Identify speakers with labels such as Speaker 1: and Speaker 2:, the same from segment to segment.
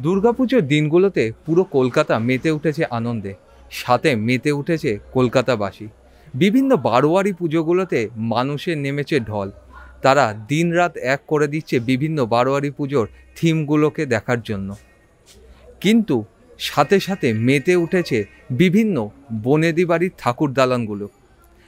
Speaker 1: দুর্গাপুজোর দিনগুলোতে পুরো কলকাতা মেতে উঠেছে আনন্দে, সাথে মেতে উঠেছে কলকাতাবাসী। বিভিন্ন বারোয়ারি পুজোগুলোতে মানুষের নেমেছে ঢল। তারা দিনরাত এক করে দিচ্ছে বিভিন্ন বারোয়ারি পুজোর থিমগুলোকে দেখার জন্য। কিন্তু সাথে সাথে মেতে উঠেছে বিভিন্ন বনেদি বাড়ির ঠাকুর দালানগুলো,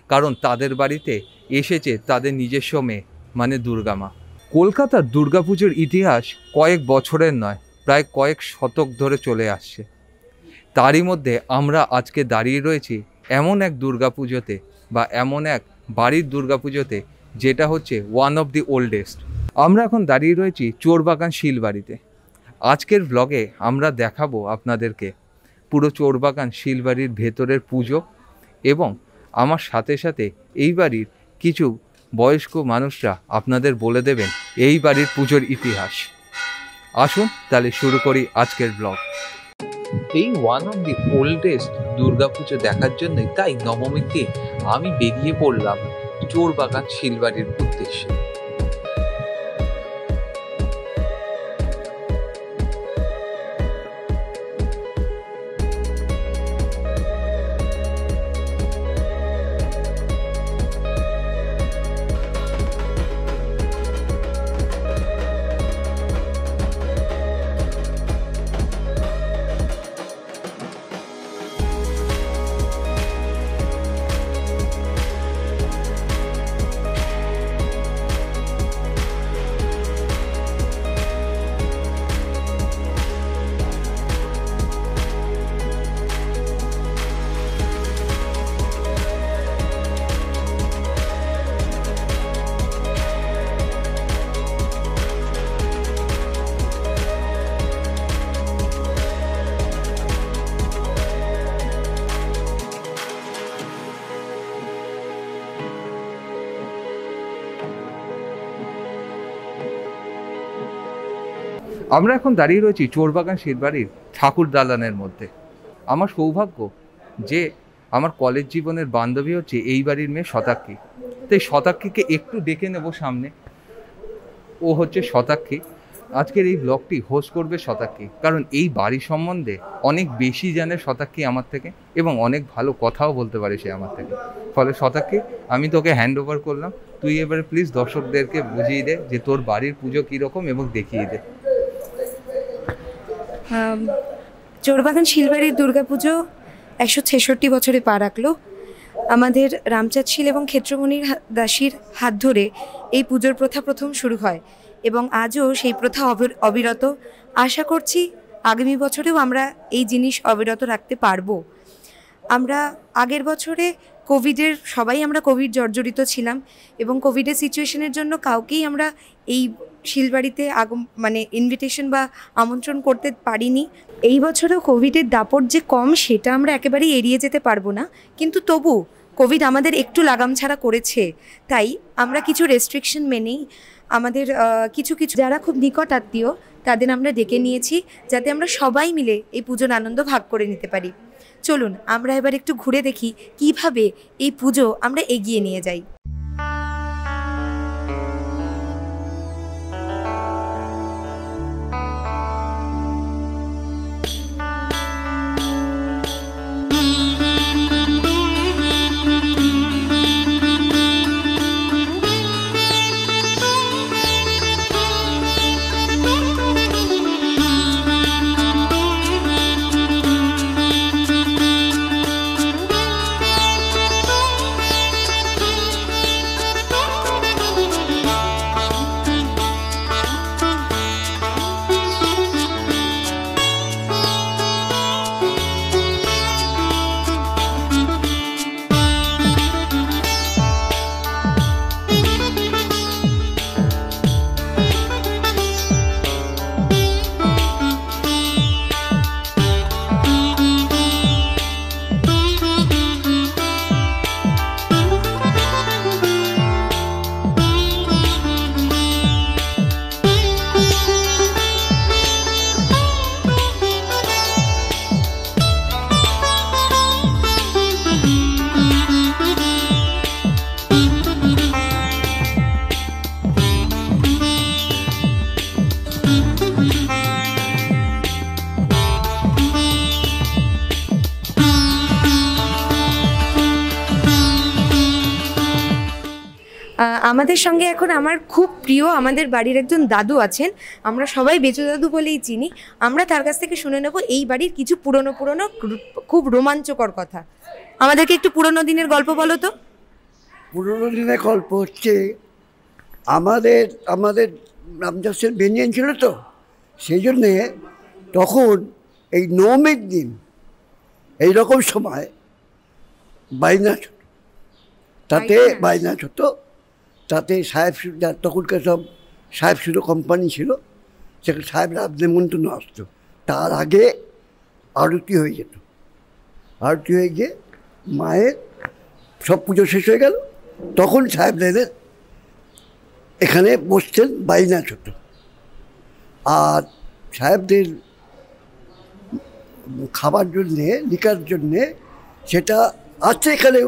Speaker 1: কারণ তাদের বাড়িতে এসেছে তাদের নিজস্ব মেয়ে, মানে দুর্গা মা। কলকাতার দুর্গাপুজোর ইতিহাস কয়েক বছরের নয়, প্রায় কয়েক শতক ধরে চলে আসছে। তারই মধ্যে আমরা আজকে দাঁড়িয়ে রয়েছি এমন এক দুর্গাপুজোতে, বা এমন এক বাড়ির দুর্গাপুজোতে যেটা হচ্ছে ওয়ান অফ দি ওল্ডেস্ট। আমরা এখন দাঁড়িয়ে রয়েছি চোরবাগান শিলবাড়িতে। আজকের ব্লগে আমরা দেখাবো আপনাদেরকে পুরো চোরবাগান শিলবাড়ির ভেতরের পুজো, এবং আমার সাথে সাথে এই বাড়ির কিছু বয়স্ক মানুষরা আপনাদের বলে দেবেন এই বাড়ির পুজোর ইতিহাস। আসুন তাহলে শুরু করি আজকের ব্লগ। এই one of the oldest Durga Puja দেখার জন্যই তাই নবমীর দিন আমি বেরিয়ে পড়লাম চোরবাগান শিলবাড়ির উদ্দেশ্যে। আমরা এখন দাঁড়িয়ে রয়েছি চোরবাগান শিলবাড়ির ঠাকুর দালানের মধ্যে। আমার সৌভাগ্য যে আমার কলেজ জীবনের বান্ধবী হচ্ছে এই বাড়ির মেয়ে শতাক্ষী। তো এই শতাক্ষীকে একটু ডেকে নেব সামনে। ও হচ্ছে শতাক্ষী। আজকের এই ব্লগটি হোস্ট করবে শতাক্ষী, কারণ এই বাড়ি সম্বন্ধে অনেক বেশি জানে শতাক্ষী আমার থেকে, এবং অনেক ভালো কথাও বলতে পারে সে আমার থেকে। ফলে শতাক্ষী, আমি তোকে হ্যান্ড ওভার করলাম। তুই এবারে প্লিজ দর্শকদেরকে বুঝিয়ে দে যে তোর বাড়ির পুজো কীরকম, এবং দেখিয়ে দে।
Speaker 2: চোরবাগান শিলবাড়ির দুর্গাপুজো 166 বছরে পা রাখলো। আমাদের রামচাঁদ শীল এবং ক্ষেত্রমণির দাসীর হাত ধরে এই পুজোর প্রথা প্রথম শুরু হয়, এবং আজও সেই প্রথা অবিরত। আশা করছি আগামী বছরেও আমরা এই জিনিস অবিরত রাখতে পারবো। আমরা আগের বছরে সবাই আমরা কোভিড জর্জরিত ছিলাম, এবং কোভিডের সিচুয়েশনের জন্য কাউকেই আমরা এই শিলবাড়িতে ইনভিটেশন বা আমন্ত্রণ করতে পারিনি। এই বছরেও কোভিডের দাপট যে কম সেটা আমরা একেবারেই এড়িয়ে যেতে পারবো না, কিন্তু তবু কোভিড আমাদের একটু লাগাম ছাড়া করেছে। তাই আমরা কিছু রেস্ট্রিকশন মেনেই আমাদের কিছু যারা খুব নিকট আত্মীয় তাদের আমরা ডেকে নিয়েছি, যাতে আমরা সবাই মিলে এই পুজোর আনন্দ ভাগ করে নিতে পারি। চলুন আমরা এবার একটু ঘুরে দেখি কিভাবে এই পুজো আমরা এগিয়ে নিয়ে যাই। আমাদের সঙ্গে এখন আমার খুব প্রিয় আমাদের বাড়ির একজন দাদু আছেন, আমরা সবাই বেচু দাদু বলেই চিনি। আমরা তার কাছ থেকে শুনে নেব এই বাড়ির কিছু পুরনো পুরনো খুব রোমাঞ্চকর কথা। আমাদেরকে একটু পুরনো দিনের গল্প বলো তো।
Speaker 3: পুরোনো দিনের গল্প হচ্ছে আমাদের আমাদের রামদাসের বেনিয়ান ছিল তো, সেই জন্যে তখন এই নবমীর দিন এইরকম সময় বাইনা ছোট, তাতে বাইনা ছোট, তাতে সাহেব তখনকার সব সাহেব শুধু কোম্পানি ছিল, সেখানে সাহেবরা নেমন্তন্ন আসতো। তার আগে আরতি হয়ে যেত, আরতি হয়ে গিয়ে মায়ের সব পুজো শেষ হয়ে গেল, তখন সাহেবদের এখানে বসতেন বাইনা ছোট। আর সাহেবদের খাবার জন্যে লিকার জন্যে সেটা আছে এখানে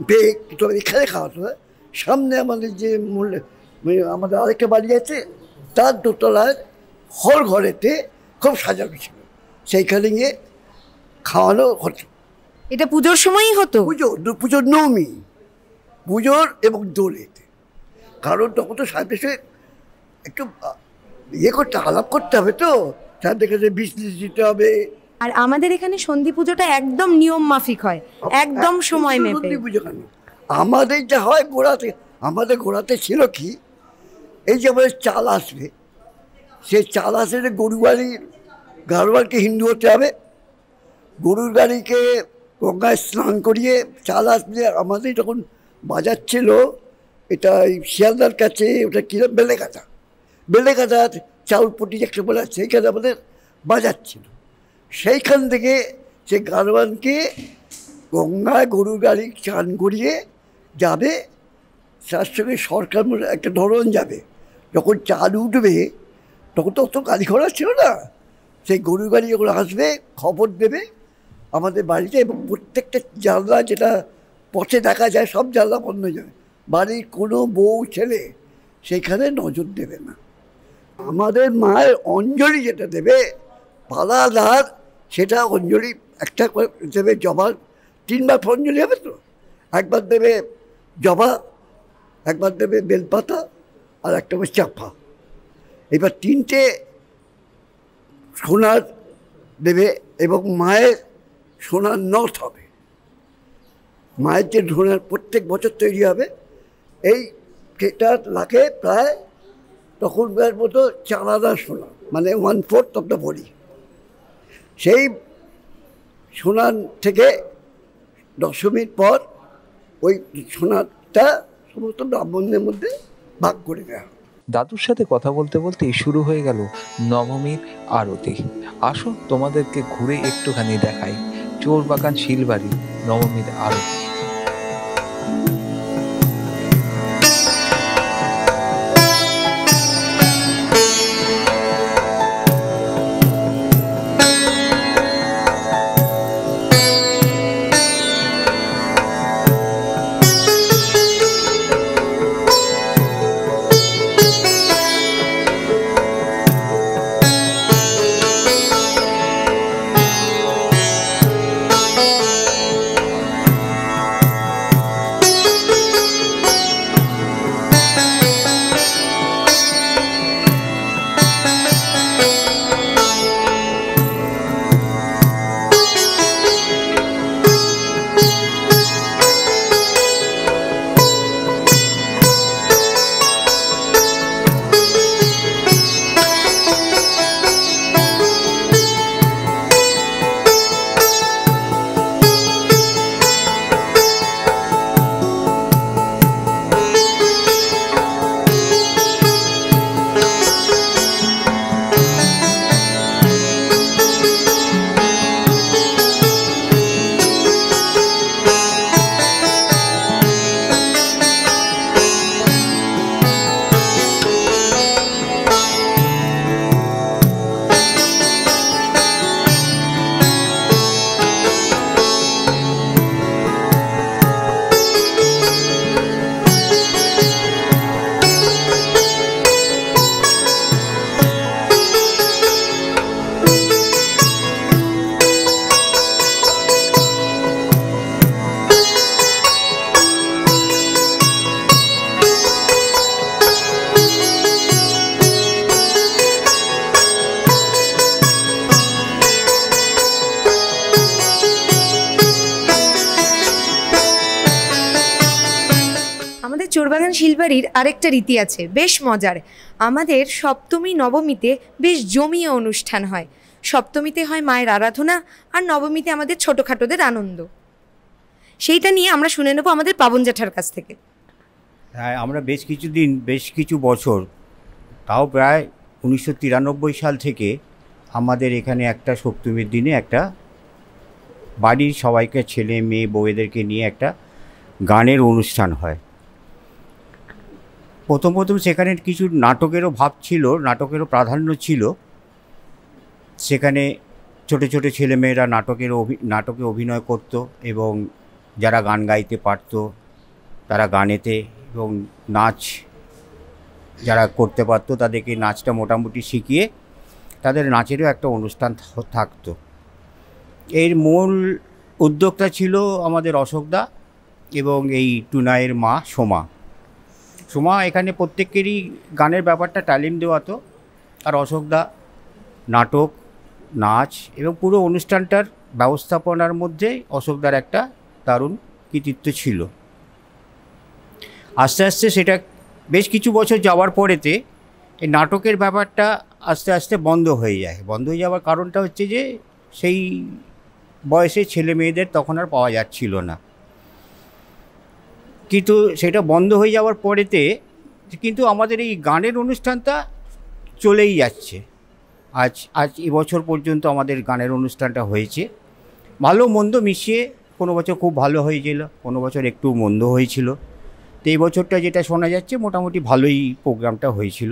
Speaker 3: বেগ, তো এখানে খাওয়াতে হয়। সামনে আমাদের যে আমাদের আরেকটা বাড়ি আছে, তার দোতলার হল ঘরেতে খুব সাজানো ছিল, সেইখানে গিয়ে খাওয়ানো হতো।
Speaker 2: এটা পুজোর সময়ই হতো?
Speaker 3: পুজোর নবমী, পুজোর এবং দোলেতে। কারণ তখন তো সাহেব এসে একটু ইয়ে করতে, আলাপ করতে হবে, তো সাহেবদের কাছে বিজনেস দিতে হবে।
Speaker 2: আর আমাদের এখানে সন্ধি পুজোটা একদম নিয়ম মাফিক হয়, একদম সময় মেপে।
Speaker 3: সন্ধি পুজো কেন, আমাদের যা হয় গোড়াতে, আমাদের গোড়াতে ছিল কি, এই যে আমাদের চাল আসবে, সেই চাল আসলে গরু গাড়ির গাড়োয়ালকে হিন্দু হতে হবে, গরুর গাড়িকে গঙ্গায় স্নান করিয়ে চাল আসবে। আমাদের তখন বাজার ছিল এটা শিয়ালদার কাছে, ওটা কিরম বেলেঘাটা, বেলেঘাটা চাউলপটি একটা বলে, সেইখানে আমাদের বাজার ছিল। সেইখান থেকে সে গাড়োয়ানকে গঙ্গায় গরুর গাড়ি চান করিয়ে যাবে, তার সঙ্গে সরকার একটা ধরন যাবে। যখন চাল উঠবে তখন তো অত গাড়ি ঘোড়া ছিল না, সেই গরুর গাড়ি যখন আসবে খবর দেবে আমাদের বাড়িতে, এবং প্রত্যেকটা জানলা যেটা পথে দেখা যায় সব জানলা বন্ধ হয়ে যাবে, বাড়ির কোনো বউ ছেলে সেখানে নজর দেবে না। আমাদের মায়ের অঞ্জলি যেটা দেবে পালাদার, সেটা অঞ্জলি একটা করে দেবে, জবা 3 বার অঞ্জলি হবে তো, একবার দেবে জবা, একবার দেবে বেলপাতা, আর একটা হবে চাপা। এবার 3টে সোনার দেবে, এবং মায়ের সোনার নথ হবে। মায়ের যে সোনার প্রত্যেক বছর তৈরি হবে, এই সেটা লাগে প্রায় তখনকার মতো 4 আনা সোনা, মানে 1/4 অফ দ্য বডি। সেই সোনার থেকে দশমীর পর ওই সোনাটা সমস্ত ব্রাহ্মণদের মধ্যে ভাগ করে দেওয়া।
Speaker 1: দাদুর সাথে কথা বলতে বলতেই শুরু হয়ে গেল নবমীর আরতি। আসো তোমাদেরকে ঘুরে একটুখানি দেখাই চোরবাগান শিলবাড়ি নবমীর আরতি।
Speaker 2: আমাদের চোরবাগান শিলবাড়ির আরেকটা রীতি আছে, বেশ মজার। আমাদের সপ্তমী নবমীতে বেশ জমিয়ে অনুষ্ঠান হয়। সপ্তমীতে হয় মায়ের আরাধনা, আর নবমীতে আমাদের ছোটোখাটোদের আনন্দ। সেইটা নিয়ে আমরা শুনে নেব আমাদের পাবন জ্যাঠার কাছ থেকে।
Speaker 4: হ্যাঁ, আমরা বেশ কিছু বছর, তাও প্রায় 1993 সাল থেকে আমাদের এখানে একটা সপ্তমীর দিনে একটা বাড়ির সবাইকে, ছেলে মেয়ে বউয়েদেরকে নিয়ে একটা গানের অনুষ্ঠান হয়। প্রথম সেখানে কিছু নাটকেরও ভাব ছিল, নাটকেরও প্রাধান্য ছিল। সেখানে ছোট ছোট ছেলেমেয়েরা নাটকে অভিনয় করত, এবং যারা গান গাইতে পারত তারা গানেতে, এবং নাচ যারা করতে পারতো তাদেরকে নাচটা মোটামুটি শিখিয়ে তাদের নাচেরও একটা অনুষ্ঠান থাকতো। এর মূল উদ্যোক্তা ছিল আমাদের অশোকদা এবং এই টুনাইয়ের মা সোমা এখানে প্রত্যেকেরই গানের ব্যাপারটা তালিম দেওয়াতো, আর অশোকদা নাটক, নাচ এবং পুরো অনুষ্ঠানটার ব্যবস্থাপনার মধ্যে অশোকদার একটা দারুণ কৃতিত্ব ছিল। আস্তে আস্তে সেটা বেশ কিছু বছর যাওয়ার পরেতে এই নাটকের ব্যাপারটা আস্তে আস্তে বন্ধ হয়ে যায়। বন্ধ হয়ে যাওয়ার কারণটা হচ্ছে যে সেই বয়সে ছেলে মেয়েদের তখন আর পাওয়া যাচ্ছিল না। কিন্তু সেটা বন্ধ হয়ে যাওয়ার পরেতে কিন্তু আমাদের এই গানের অনুষ্ঠানটা চলেই যাচ্ছে। আজ এবছর পর্যন্ত আমাদের গানের অনুষ্ঠানটা হয়েছে, ভালো মন্দ মিশিয়ে। কোনো বছর খুব ভালো হয়েছিল, কোনো বছর একটু মন্দ হয়েছিল। তো এই বছরটা যেটা শোনা যাচ্ছে মোটামুটি ভালোই প্রোগ্রামটা হয়েছিল।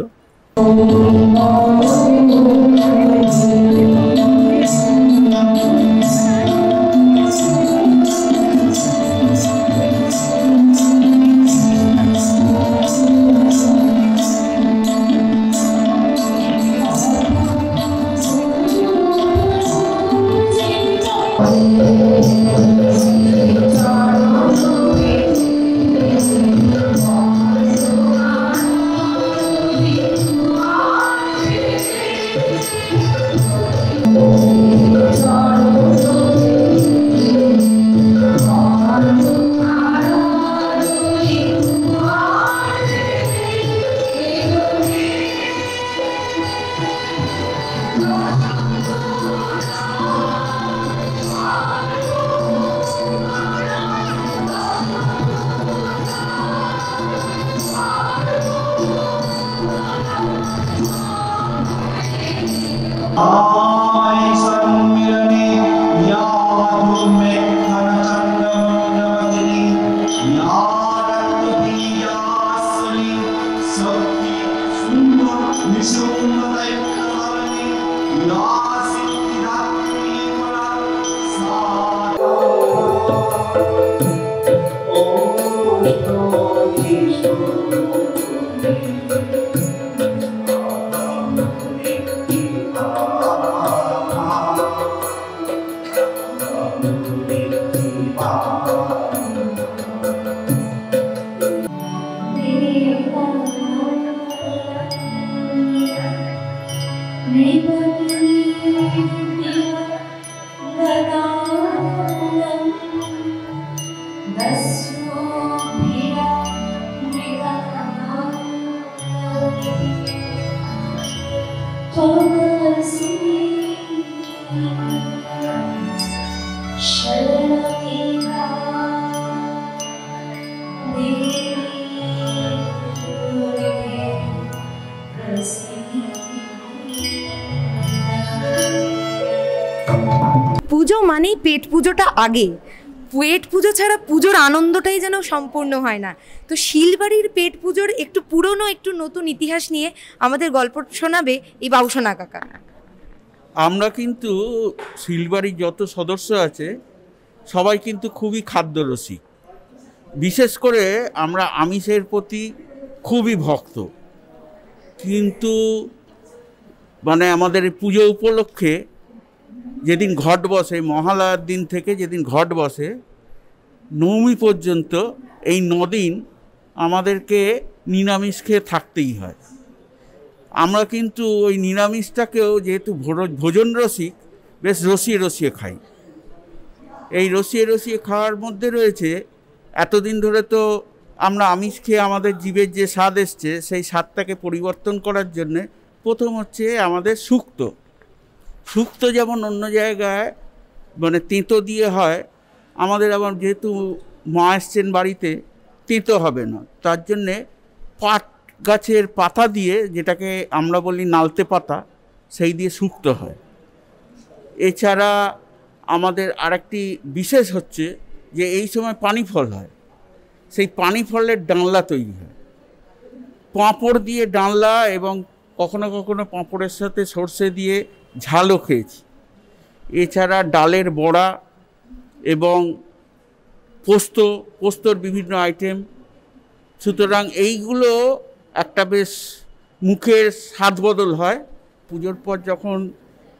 Speaker 2: পুজো মানেই পেট পুজোটা আগে, পেট পুজো ছাড়া পুজোর আনন্দটাই যেন সম্পূর্ণ হয় না। তো শিলবাড়ির পেট পুজোর একটু পুরনো একটু নতুন ইতিহাস নিয়ে আমাদের গল্প শোনাবে এই বাউসোনা কাকা।
Speaker 5: আমরা কিন্তু শিলবাড়ির যত সদস্য আছে সবাই কিন্তু খুবই খাদ্যরসিক, বিশেষ করে আমরা আমিষের প্রতি খুবই ভক্ত। কিন্তু মানে আমাদের পুজো উপলক্ষে যেদিন ঘট বসে, মহালয়ার দিন থেকে যেদিন ঘট বসে নবমী পর্যন্ত এই 9 দিন আমাদেরকে নিরামিষ খেয়ে থাকতেই হয়। আমরা কিন্তু ওই নিরামিষটাকেও যেহেতু ভোজন রসিক, বেশ রসিয়ে খাই। এই রসিয়ে খাওয়ার মধ্যে রয়েছে, এতদিন ধরে তো আমরা আমিষ খেয়ে আমাদের জিভের যে স্বাদ এসছে সেই স্বাদটাকে পরিবর্তন করার জন্যে প্রথম হচ্ছে আমাদের শুক্তো যেমন অন্য জায়গায় মানে তেঁতো দিয়ে হয়, আমাদের আবার যেহেতু মা এসছেন বাড়িতে, তেঁতো হবে না, তার জন্যে পাট গাছের পাতা দিয়ে, যেটাকে আমরা বলি নালতে পাতা, সেই দিয়ে শুক্তো হয়। এছাড়া আমাদের আরেকটি বিশেষ হচ্ছে যে এই সময় পানি ফল হয়, সেই পানি ফলের ডালনা তৈরি হয়, পাঁপড় দিয়ে ডালনা, এবং কখনো কখনো পাঁপড়ের সাথে সর্ষে দিয়ে ঝালও খেয়েছি। এছাড়া ডালের বড়া এবং পোস্তর বিভিন্ন আইটেম। সুতরাং এইগুলো একটা বেশ মুখের স্বাদ বদল হয়। পুজোর পর যখন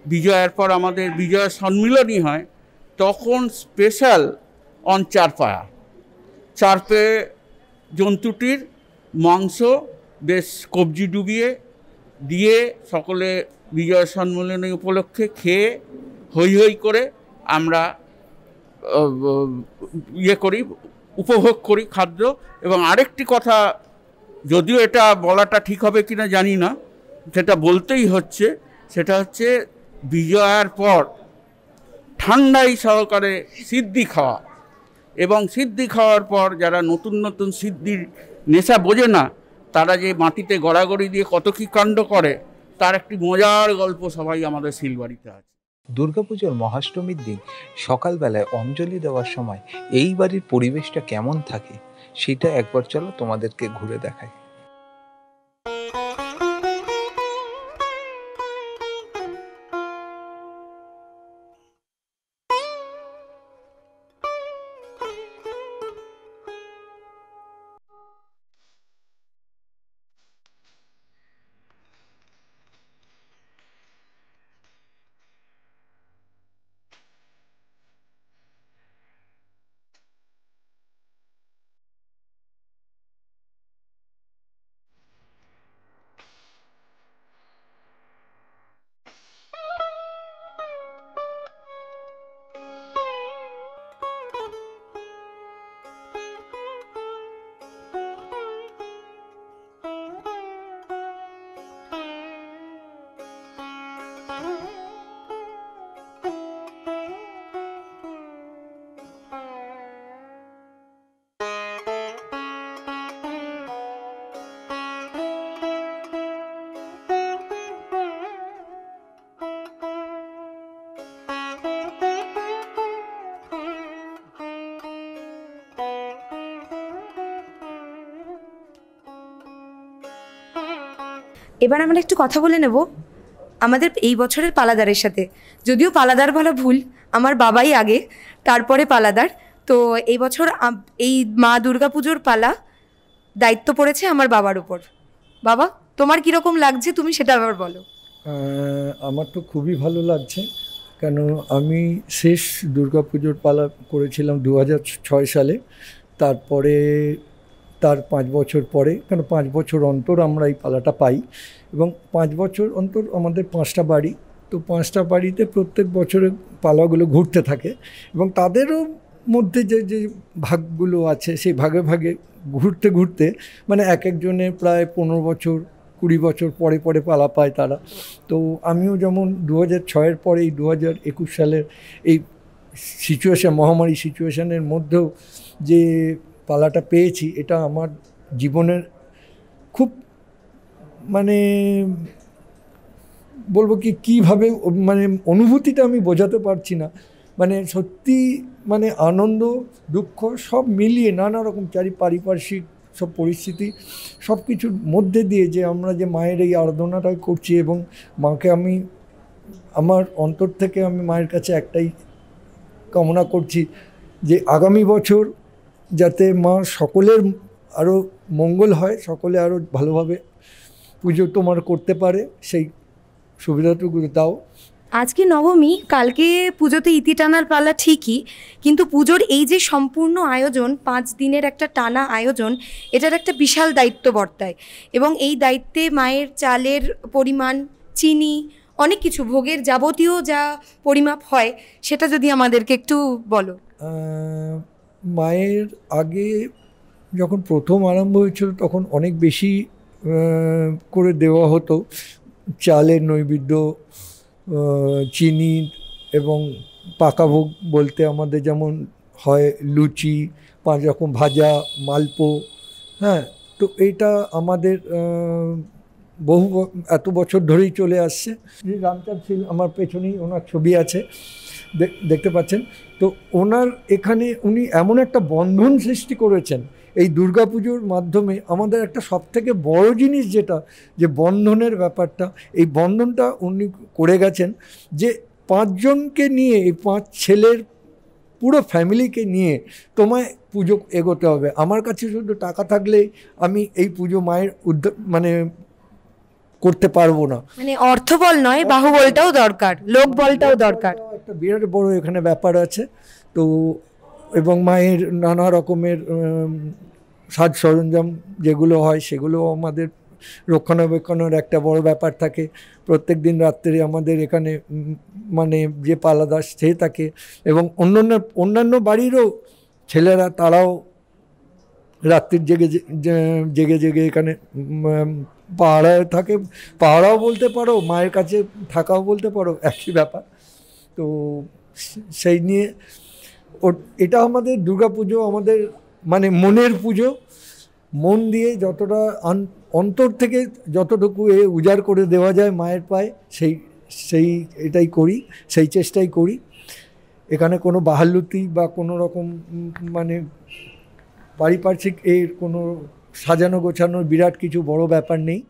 Speaker 5: বিজয়ার পর আমাদের বিজয়া সম্মিলনী হয়, তখন স্পেশাল অন চারপে জন্তুটির মাংস বেশ কবজি ডুবিয়ে দিয়ে সকলে বিজয় সম্মেলনী উপলক্ষে খেয়ে হৈ হৈ করে আমরা উপভোগ করি খাদ্য। এবং আরেকটি কথা, যদিও এটা বলাটা ঠিক হবে কিনা জানি না, সেটা বলতেই হচ্ছে, সেটা হচ্ছে বিজয়ার পর ঠান্ডাই সহকারে সিদ্ধি খাওয়া, এবং সিদ্ধি খাওয়ার পর যারা নতুন নতুন সিদ্ধির নেশা বোঝে না, তারা যে মাটিতে গড়াগড়ি দিয়ে কত কী কাণ্ড করে, তার একটি মজার গল্প সবাই আমাদের শিলবাড়িতে আছে।
Speaker 1: দুর্গাপুজোর মহাষ্টমীর দিন সকালবেলায় অঞ্জলি দেওয়ার সময় এই বাড়ির পরিবেশটা কেমন থাকে সেটা একবার চলো তোমাদেরকে ঘুরে দেখাই।
Speaker 2: এবার আমরা একটু কথা বলে নেব আমাদের এই বছরের পালাদারের সাথে। যদিও পালাদার বলা ভুল, আমার বাবাই আগে, তারপরে পালাদার। তো এই বছর এই মা দুর্গাপুজোর পালা দায়িত্ব পড়েছে আমার বাবার উপর। বাবা, তোমার কীরকম লাগছে তুমি সেটা আবার বলো।
Speaker 6: আমার তো খুবই ভালো লাগছে, কেন আমি শেষ দুর্গাপুজোর পালা করেছিলাম 2006 সালে। তারপরে তার 5 বছর পরে, কেন 5 বছর অন্তর আমরা এই পালাটা পাই, এবং 5 বছর অন্তর আমাদের 5টা বাড়ি, তো 5টা বাড়িতে প্রত্যেক বছরে পালাগুলো ঘুরতে থাকে, এবং তাদেরও মধ্যে যে যে ভাগগুলো আছে সেই ভাগে ভাগে ঘুরতে ঘুরতে মানে এক একজনের প্রায় 15 বছর 20 বছর পরে পরে পালা পায় তারা। তো আমিও যেমন 2006-এর পরে এই 2021 সালের এই সিচুয়েশান, মহামারী সিচুয়েশানের মধ্যেও যে পালাটা পেয়েছি, এটা আমার জীবনের খুব মানে বলবো কি কীভাবে মানে অনুভূতিটা আমি বোঝাতে পারছি না। মানে সত্যি মানে আনন্দ দুঃখ সব মিলিয়ে নানা রকম পারিপার্শ্বিক সব পরিস্থিতি সব কিছুর মধ্যে দিয়ে যে আমরা যে মায়ের এই আরাধনাটা করছি, এবং মাকে আমি আমার অন্তর থেকে আমি মায়ের কাছে একটাই কামনা করছি যে আগামী বছর যাতে মা সকলের আরও মঙ্গল হয়, সকলে আরও ভালোভাবে পুজো তোমার করতে পারে, সেই সুবিধাটুকু দাও।
Speaker 2: আজকে নবমী, কালকে পুজোতে ইতি টানার পালা ঠিকই, কিন্তু পুজোর এই যে সম্পূর্ণ আয়োজন, 5 দিনের একটা টানা আয়োজন, এটার একটা বিশাল দায়িত্ব বর্তায়। এবং এই দায়িত্বে মায়ের চালের পরিমাণ, চিনি, অনেক কিছু ভোগের যাবতীয় যা পরিমাপ হয় সেটা যদি আমাদেরকে একটু বলো।
Speaker 6: মায়ের আগে যখন প্রথম আরম্ভ হয়েছিল তখন অনেক বেশি করে দেওয়া হতো, চালের নৈবেদ্য, চিনি এবং পাকা ভোগ বলতে আমাদের যেমন হয় লুচি, 5 রকম ভাজা, মালপো। হ্যাঁ, তো এইটা আমাদের এত বছর ধরেই চলে আসছে। রামচাঁদ শীল আমার পেছনেই ওনার ছবি আছে, দেখতে পাচ্ছেন। তো ওনার এখানে উনি এমন একটা বন্ধন সৃষ্টি করেছেন এই দুর্গাপুজোর মাধ্যমে। আমাদের একটা সবথেকে বড় জিনিস যেটা, যে বন্ধনের ব্যাপারটা, এই বন্ধনটা উনি করে গেছেন যে 5 জনকে নিয়ে, এই 5 ছেলের পুরো ফ্যামিলিকে নিয়ে তোমায় পুজো এগোতে হবে। আমার কাছে শুধু টাকা থাকলেই আমি এই পুজো মায়ের মানে করতে পারবো না।
Speaker 2: মানে অর্থবল নয়, বাহুবলটাও দরকার, লোকবলটাও দরকার।
Speaker 6: একটা বিরাট বড় এখানে ব্যাপার আছে। তো এবং মায়ের নানা রকমের সাজ সরঞ্জাম যেগুলো হয় সেগুলো আমাদের রক্ষণাবেক্ষণের একটা বড় ব্যাপার থাকে। প্রত্যেক দিন রাত্রে আমাদের এখানে মানে যে পালাদাস সে থাকে, এবং অন্যান্য বাড়িরও ছেলেরা তারাও রাত্রির জেগে জেগে এখানে পাহারায় থাকে। পাহারাও বলতে পারো, মায়ের কাছে থাকাও বলতে পারো, একই ব্যাপার। তো সেই নিয়ে এটা আমাদের দুর্গাপুজো, আমাদের মানে মনের পুজো। মন দিয়ে যতটা অন্তর থেকে যতটুকু উজাড় করে দেওয়া যায় মায়ের পায়ে, সেই এটাই করি, সেই চেষ্টাই করি। এখানে কোনো বাহাল্লুতি বা কোনো রকম মানে পারিপার্শ্বিক এর কোনো সাজানো গোছানোর বিরাট কিছু বড় ব্যাপার নেই।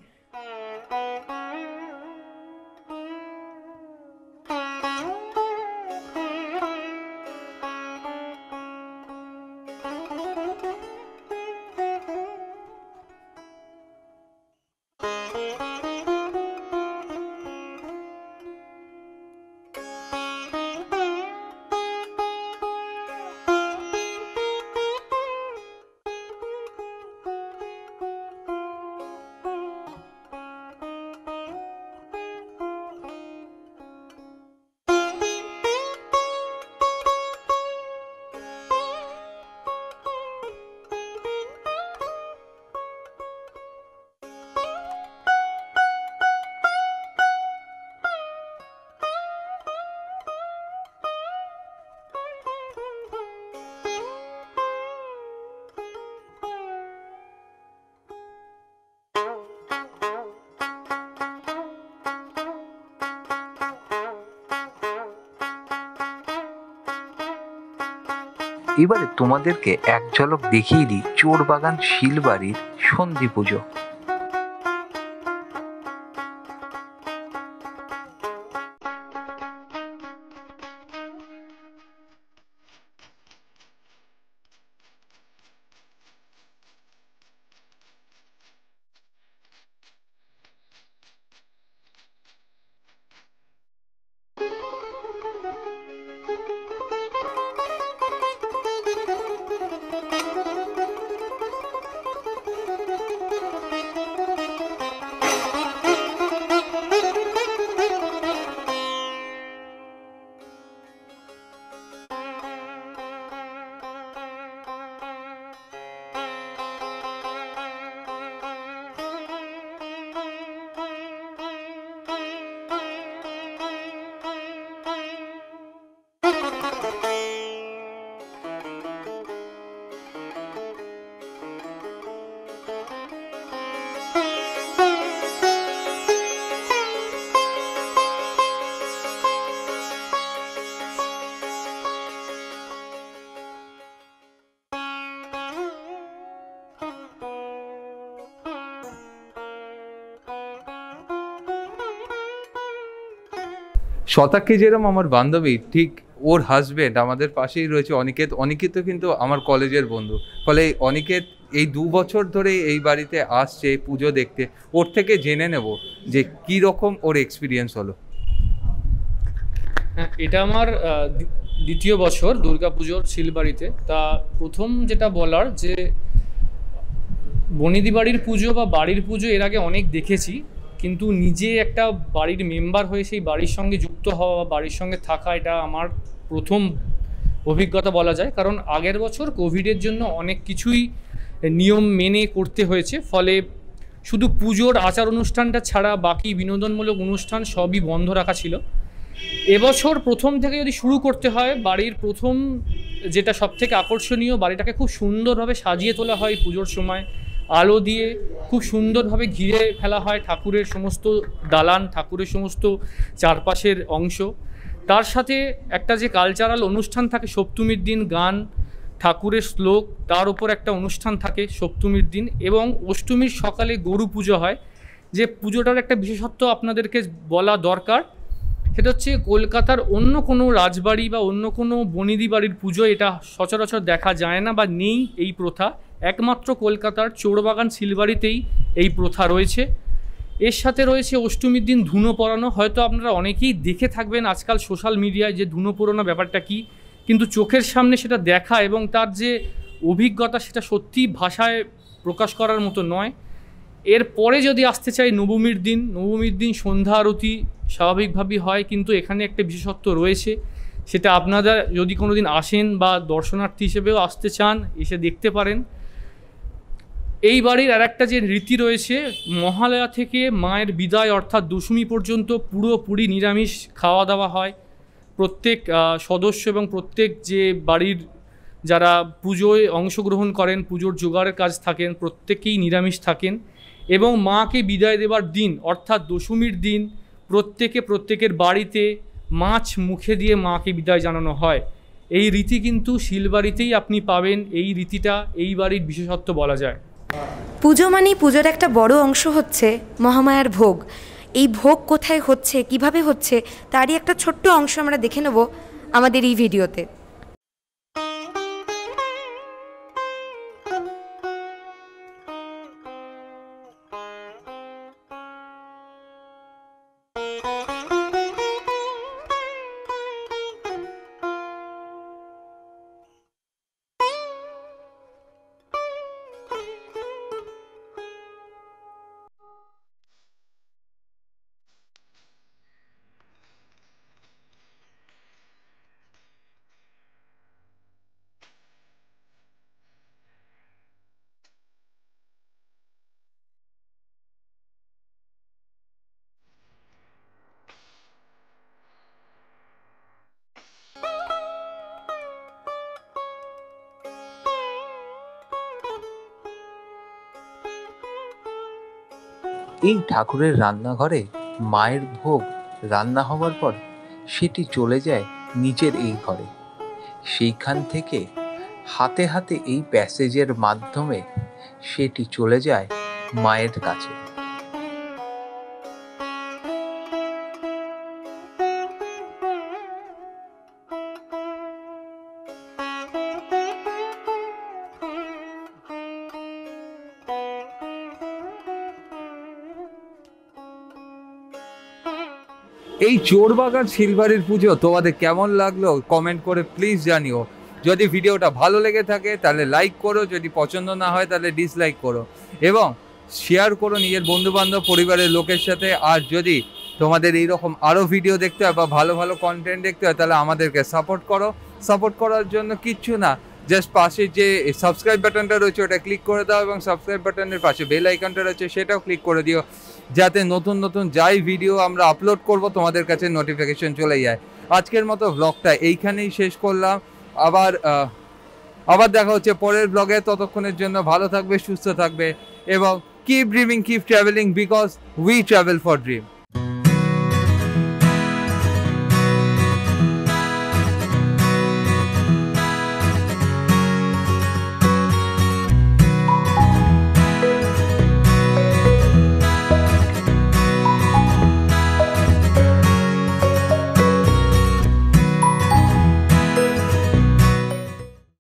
Speaker 1: এবারে তোমাদেরকে এক ঝলক দেখিয়ে দিই চোরবাগান শিলবাড়ির সন্ধি পুজো। শতাক্ষী যেরকম আমার বান্ধবী, ঠিক ওর হাজবেন্ড আমাদের পাশেই রয়েছে অনিকেত। অনিকেতও কিন্তু আমার কলেজের বন্ধু। ফলে অনিকেত এই 2 বছর ধরে এই বাড়িতে আসছে পুজো দেখতে। ওর থেকে জেনে নেব যে কি রকম ওর এক্সপিরিয়েন্স হলো।
Speaker 7: হ্যাঁ, এটা আমার দ্বিতীয় বছর দুর্গাপুজোর শিলবাড়িতে। তা প্রথম যেটা বলার, যে বনিদি বাড়ির পুজো বা বাড়ির পুজো এর আগে অনেক দেখেছি, কিন্তু নিজে একটা বাড়ির মেম্বার হয়ে সেই বাড়ির সঙ্গে যুক্ত হওয়া বা বাড়ির সঙ্গে থাকা, এটা আমার প্রথম অভিজ্ঞতা বলা যায়। কারণ আগের বছর কোভিডের জন্য অনেক কিছুই নিয়ম মেনে করতে হয়েছে, ফলে শুধু পুজোর আচার অনুষ্ঠানটা ছাড়া বাকি বিনোদনমূলক অনুষ্ঠান সবই বন্ধ রাখা ছিল। এবছর প্রথম থেকে যদি শুরু করতে হয়, বাড়ির প্রথম যেটা সবথেকে আকর্ষণীয়, বাড়িটাকে খুব সুন্দরভাবে সাজিয়ে তোলা হয় পুজোর সময়, আলো দিয়ে খুব সুন্দরভাবে ঘিরে ফেলা হয় ঠাকুরের সমস্ত দালান, ঠাকুরের সমস্ত চারপাশের অংশ। তার সাথে একটা যে কালচারাল অনুষ্ঠান থাকে সপ্তমীর দিন, গান, ঠাকুরের শ্লোক, তার উপর একটা অনুষ্ঠান থাকে সপ্তমীর দিন, এবং অষ্টমীর সকালে গরু পুজো হয়। যে পুজোটার একটা বিশেষত্ব আপনাদেরকে বলা দরকার, সেটা হচ্ছে কলকাতার অন্য কোনো রাজবাড়ি বা অন্য কোনো বনিদি বাড়ির পুজো এটা সচরাচর দেখা যায় না বা নেই এই প্রথা। একমাত্র কলকাতার চোরবাগান শিলবাড়িতেই এই প্রথা রয়েছে। এর সাথে রয়েছে অষ্টমীর দিন ধুনো পরানো। হয়তো আপনারা অনেকেই দেখে থাকবেন আজকাল সোশ্যাল মিডিয়ায় যে ধুনো পোড়ানো ব্যাপারটা কি, কিন্তু চোখের সামনে সেটা দেখা এবং তার যে অভিজ্ঞতা সেটা সত্যি ভাষায় প্রকাশ করার মতো নয়। এরপরে যদি আসতে চাই নবমীর দিন সন্ধ্যা আরতি স্বাভাবিকভাবেই হয়, কিন্তু এখানে একটা বিশেষত্ব রয়েছে, সেটা আপনারা যদি কোনো দিন আসেন বা দর্শনার্থী হিসেবেও আসতে চান, এসে দেখতে পারেন। এই বাড়ির আর একটা যে রীতি রয়েছে, মহালয়া থেকে মায়ের বিদায় অর্থাৎ দশমী পর্যন্ত পুরোপুরি নিরামিষ খাওয়া দাওয়া হয়। প্রত্যেক সদস্য এবং প্রত্যেক যে বাড়ির যারা পুজোয় অংশগ্রহণ করেন, পুজোর জোগাড়ের কাজ থাকেন, প্রত্যেকেই নিরামিষ থাকেন। এবং মাকে বিদায় দেবার দিন অর্থাৎ দশমীর দিন প্রত্যেকের বাড়িতে মাছ মুখে দিয়ে মাকে বিদায় জানানো হয়। এই রীতি কিন্তু শিলবাড়িতেই আপনি পাবেন। এই রীতিটা এই বাড়ির বিশেষত্ব বলা যায়।
Speaker 2: পুজো মানেই পুজোর একটা বড় অংশ হচ্ছে মহামায়ার ভোগ। এই ভোগ কোথায় হচ্ছে, কিভাবে হচ্ছে, তারই একটা ছোট্ট অংশ আমরা দেখে নেব আমাদের এই ভিডিওতে।
Speaker 1: এই ঠাকুরের রান্নাঘরে মায়ের ভোগ রান্না হওয়ার পর সেটি চলে যায় নিচের এই ঘরে। সেইখান থেকে হাতে হাতে এই প্যাসেজের মাধ্যমে সেটি চলে যায় মায়ের কাছে। এই চোরবাগান শিলবাড়ির পুজো তোমাদের কেমন লাগলো কমেন্ট করে প্লিজ জানিও। যদি ভিডিওটা ভালো লেগে থাকে তাহলে লাইক করো, যদি পছন্দ না হয় তাহলে ডিসলাইক করো, এবং শেয়ার করো নিজের বন্ধুবান্ধব পরিবারের লোকের সাথে। আর যদি তোমাদের এইরকম আরও ভিডিও দেখতে হয় বা ভালো ভালো কন্টেন্ট দেখতে হয় তাহলে আমাদেরকে সাপোর্ট করো। সাপোর্ট করার জন্য কিচ্ছু না, জাস্ট পাশে যে সাবস্ক্রাইব বাটনটা রয়েছে ওটা ক্লিক করে দাও, এবং সাবস্ক্রাইব বাটনের পাশে বেল আইকনটা রয়েছে সেটাও ক্লিক করে দিও, যাতে নতুন নতুন যাই ভিডিও আমরা আপলোড করব তোমাদের কাছে নোটিফিকেশন চলে যায়। আজকের মতো ব্লগটা এইখানেই শেষ করলাম। আবার দেখা হচ্ছে পরের ব্লগে। ততক্ষণের জন্য ভালো থাকবে, সুস্থ থাকবে, এবং keep dreaming, keep travelling, because we travel for dream.